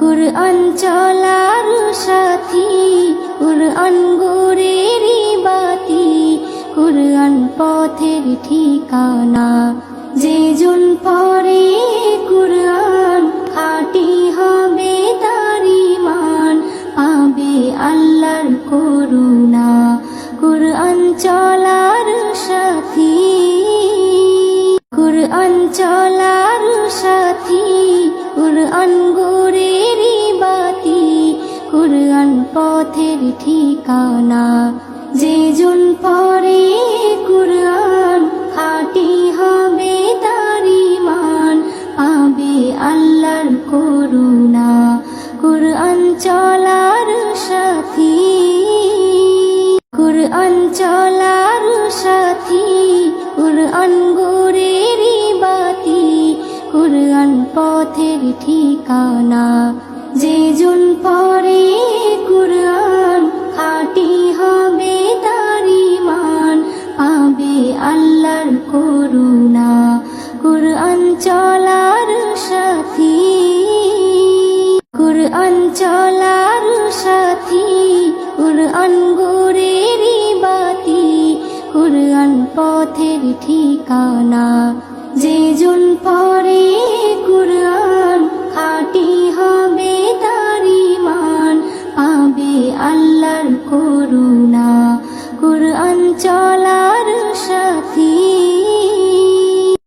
কুরআন চলার সাথী, কুরআন গোরেরি বাতি, কুরআন পথের ঠিকানা। যে জন পড়ে কুরআন খাঁটি হবে তার ঈমান, পাবে আল্লাহর করুণা। কুরআন চলার সাথী, কুরআন চলার সাথী, কুরআন গোরেরি বাতি, কুরআন পথের ঠিকানা। যে জন পড়ে কুরআন খাঁটি হবে তার ঈমান, পাবে আল্লাহর করুণা। কুরআন চলার সাথী, কুরআন চলার সাথী, কুরআন গোরেরি বাতি, কুরআন পথের ঠিকানা। যে জন পড়ে কুরআন খাঁটি হবে তার ঈমান, পাবে আল্লাহর করুণা। কুরআন চলার সাথী, কুরআন চলার সাথী, কুরআন গোরেরি বাতি, কুরআন পথের ঠিকানা। যে জন পড়ে কুরআন খাঁটি হবে তার ঈমান, পাবে আল্লাহর করুণা। কুরআন চলার সাথী,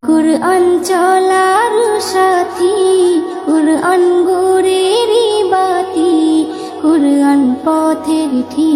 কুরআন চলার সাথী, কুরআন গোরেরি বাতি, কুরআন পথের ঠিকানা।